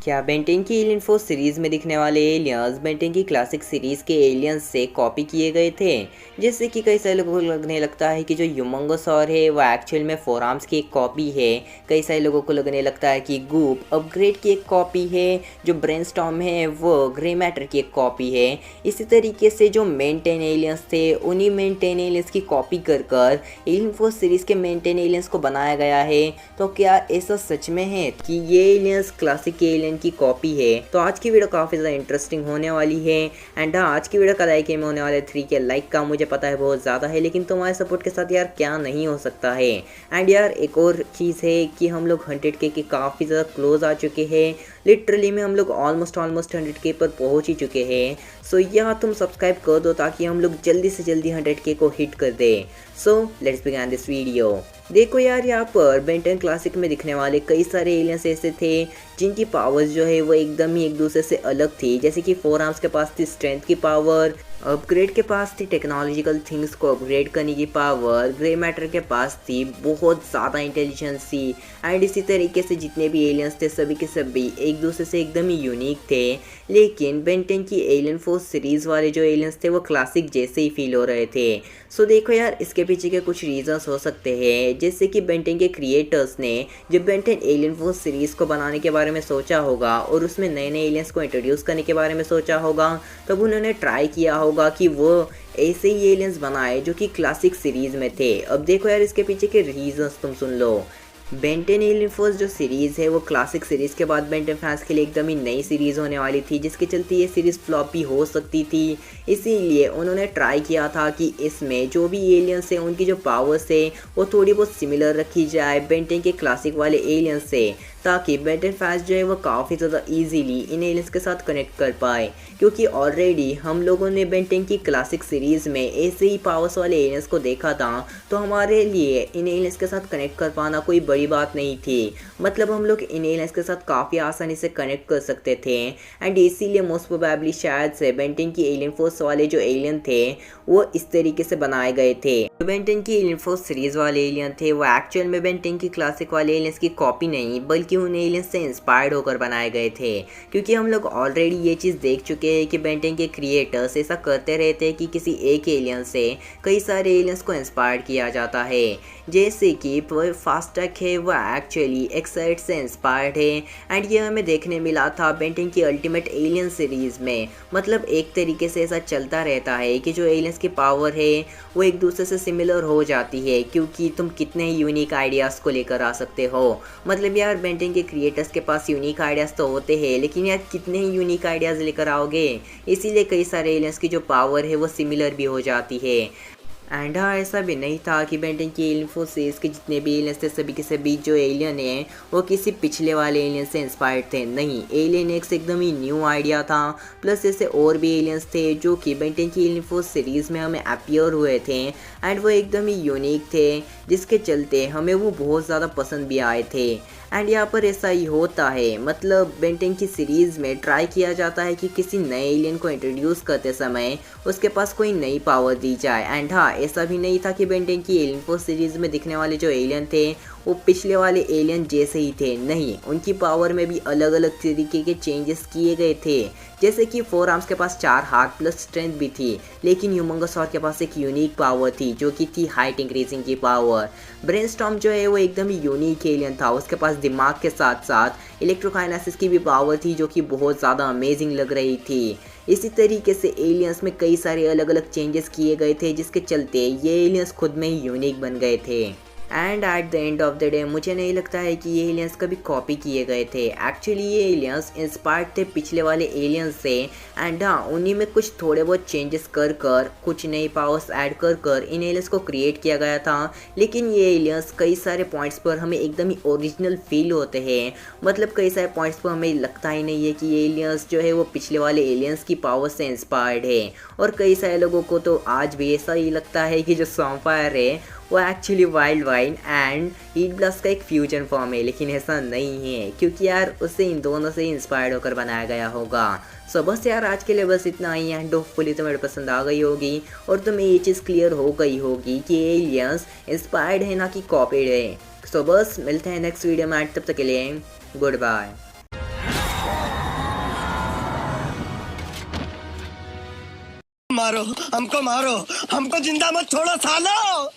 क्या बेन 10 की alien force series में दिखने वाले एलियंस बेन 10 की क्लासिक सीरीज के एलियंस से कॉपी किए गए थे। जैसे कि कई सारे लोगों को लगने लगता है कि जो यूमंगोसॉर है वह एक्चुअल में फोर आर्म्स की एक कॉपी है। कई सारे लोगों को लगने लगता है कि गूप अपग्रेड की एक कॉपी है, जो ब्रेनस्टॉर्म है वो ग्रे मैटर की एक कॉपी है। इसी तरीके से जो मेन 10 एलियंस थे उन्हीं मेन 10 एलियंस की कॉपी कर एलियन फोर्स सीरीज के मेन 10 एलियंस को बनाया गया है। तो क्या ऐसा सच में है कि ये एलियंस क्लासिक के एलियन की कॉपी है? तो आज की वीडियो काफी ज्यादा इंटरेस्टिंग होने वाली है। एंड हाँ, आज की वीडियो का लाइक में होने वाले 3 के लाइक का मुझे पता है बहुत ज्यादा है, लेकिन तुम्हारे सपोर्ट के साथ यार क्या नहीं हो सकता है। एंड यार एक और चीज है कि हम लोग 100K के काफी ज्यादा क्लोज आ चुके हैं। लिटरली में हम लोग ऑलमोस्ट 100K पर पहुंच ही चुके हैं। सो यहाँ तुम सब्सक्राइब कर दो ताकि हम लोग जल्दी से जल्दी 100K को हिट कर दे। So let's begin this video. देखो यार, यहाँ पर बेन 10 क्लासिक में दिखने वाले कई सारे एलियंस ऐसे थे जिनकी पावर्स जो है वो एकदम ही एक दूसरे से अलग थी। जैसे कि फोर आर्म्स के पास थी स्ट्रेंथ की पावर, अपग्रेड के पास थी टेक्नोलॉजिकल थिंग्स को अपग्रेड करने की पावर, ग्रे मैटर के पास थी बहुत ज़्यादा इंटेलिजेंसी। एंड इसी तरीके से जितने भी एलियंस थे सभी के सभी एक दूसरे से एकदम ही यूनिक थे। लेकिन बेन 10 की एलियन फोर्स सीरीज़ वाले जो एलियंस थे वो क्लासिक जैसे ही फील हो रहे थे। सो देखो यार, इसके पीछे के कुछ रीजंस हो सकते हैं। जैसे कि बेन 10 के क्रिएटर्स ने जब बेन 10 एलियन फोर्स सीरीज़ को बनाने के बारे में सोचा होगा और उसमें नए नए एलियंस को इंट्रोड्यूस करने के बारे में सोचा होगा, तब उन्होंने ट्राई किया होगा कि वो ऐसे ही एलियंस बनाए जो कि क्लासिक सीरीज़ में थे। अब देखो यार, इसके पीछे के रीजंस तुम सुन लो। बेन 10 एलियन फोर्स जो सीरीज़ है वो क्लासिक सीरीज़ के बाद बेन 10 फैंस के लिए एकदम ही नई सीरीज़ होने वाली थी, जिसके चलते ये सीरीज़ फ्लॉप भी हो सकती थी। इसीलिए उन्होंने ट्राई किया था कि इसमें जो भी एलियंस है उनकी जो पावर्स है वो थोड़ी बहुत सिमिलर रखी जाए बेन 10 के क्लासिक वाले एलियंस से, ताकि बेन 10 फैंस जो है वो काफ़ी ज़्यादा ईजीली इन एलियंस के साथ कनेक्ट कर पाए। क्योंकि ऑलरेडी हम लोगों ने बेन 10 की क्लासिक सीरीज़ में ऐसे ही पावर्स वाले एलियंस को देखा था, तो हमारे लिए इन एलियंस के साथ कनेक्ट कर पाना कोई बड़ी बात नहीं थी। मतलब हम लोग इन एलियंस के साथ काफ़ी आसानी से कनेक्ट कर सकते थे। एंड इसीलिए मोस्ट प्रोबेबली शायद से बेन 10 की एलियन फोर्स वाले जो एलियन थे वो इस तरीके से बनाए गए थे। जो बेन 10 की एलियन फोर्स सीरीज़ वाले एलियन थे वो एक्चुअल में बेन 10 की क्लासिक वाले एलियंस की कॉपी नहीं बल्कि उन एलियंस से इंस्पायर्ड होकर बनाए गए थे। क्योंकि हम लोग ऑलरेडी ये चीज़ देख चुके हैं कि बेन 10 के क्रिएटर्स ऐसा करते रहते हैं कि किसी एक एलियन से कई सारे एलियंस को इंस्पायर्ड किया जाता है। जैसे कि फास्टैग है वो एक्चुअली एक्साइड से इंस्पायर्ड है। एंड ये हमें देखने मिला था बेन 10 की अल्टीमेट एलियन सीरीज़ में। मतलब एक तरीके से ऐसा चलता रहता है कि जो एलियंस की पावर है वो एक दूसरे से सिमिलर हो जाती है, क्योंकि तुम कितने ही यूनिक आइडियाज़ को लेकर आ सकते हो। मतलब यार, बेन 10 के क्रिएटर्स के पास यूनिक आइडियाज़ तो होते हैं, लेकिन यार कितने ही यूनिक आइडियाज़ लेकर आओगे। इसीलिए कई सारे एलियंस की जो पावर है वो सिमिलर भी हो जाती है। एंड हाँ, ऐसा भी नहीं था कि बेन 10 की एलियन फोर्स सीरीज़ के जितने भी एलियंस थे सभी के सभी जो एलियन हैं वो किसी पिछले वाले एलियन से इंस्पायर्ड थे। नहीं, एलियन एक्स एकदम ही न्यू आइडिया था। प्लस ऐसे और भी एलियंस थे जो कि बेन 10 की एलियन फोर्स सीरीज़ में हमें अपीयर हुए थे एंड वो एकदम ही यूनिक थे, जिसके चलते हमें वो बहुत ज़्यादा पसंद भी आए थे। एंड यहाँ पर ऐसा ही होता है। मतलब बेन 10 की सीरीज़ में ट्राई किया जाता है कि किसी नए एलियन को इंट्रोड्यूस करते समय उसके पास कोई नई पावर दी जाए। एंड हाँ, ऐसा भी नहीं था कि बेन 10 की एलियन फोर्स सीरीज़ में दिखने वाले जो एलियन थे वो पिछले वाले एलियन जैसे ही थे। नहीं, उनकी पावर में भी अलग अलग तरीके के चेंजेस किए गए थे। जैसे कि फोर आर्म्स के पास 4 हाथ प्लस स्ट्रेंथ भी थी, लेकिन यूमंगोसॉर के पास एक यूनिक पावर थी जो कि थी हाइट इंक्रीजिंग की पावर। ब्रेनस्टॉर्म जो है वो एकदम ही यूनिक एलियन था, उसके पास दिमाग के साथ साथ इलेक्ट्रोकाइनेसिस की भी पावर थी जो कि बहुत ज़्यादा अमेजिंग लग रही थी। इसी तरीके से एलियंस में कई सारे अलग अलग चेंजेस किए गए थे, जिसके चलते ये एलियंस खुद में ही यूनिक बन गए थे। And at the end of the day मुझे नहीं लगता है कि ये एलियंस कभी कॉपी किए गए थे। एक्चुअली ये एलियंस इंस्पायर्ड थे पिछले वाले एलियंस से। एंड हाँ, उन्हीं में कुछ थोड़े बहुत चेंजेस कर कुछ नई पावर्स ऐड कर इन एलियंस को क्रिएट किया गया था। लेकिन ये एलियंस कई सारे पॉइंट्स पर हमें एकदम ही ओरिजिनल फील होते हैं। मतलब कई सारे पॉइंट्स पर हमें लगता ही नहीं है कि ये एलियंस जो है वो पिछले वाले एलियंस की पावर से इंस्पायर्ड है। और कई सारे लोगों को तो आज भी ऐसा ही लगता है कि जो सॉम्फायर है वो actually wild wine and heat blast का एक फ्यूजन फॉर्म है। लेकिन ऐसा नहीं है, क्योंकि यार उससे इन दोनों से इंस्पायर्ड होकर बनाया गया होगा। सो बस यार, आज के लिए बस इतना ही है। होपफुली तुम्हें पसंद आ गई होगी और तुम्हें ये चीज़ क्लियर हो गई होगी कि एलियंस इंस्पायर्ड है ना कि कॉपीड है। सो बस मिलते हैं नेक्स्ट वीडियो में। तब तक के लिए गुड बाय। मारो, हमको जिंदा मत छोड़ो सालो।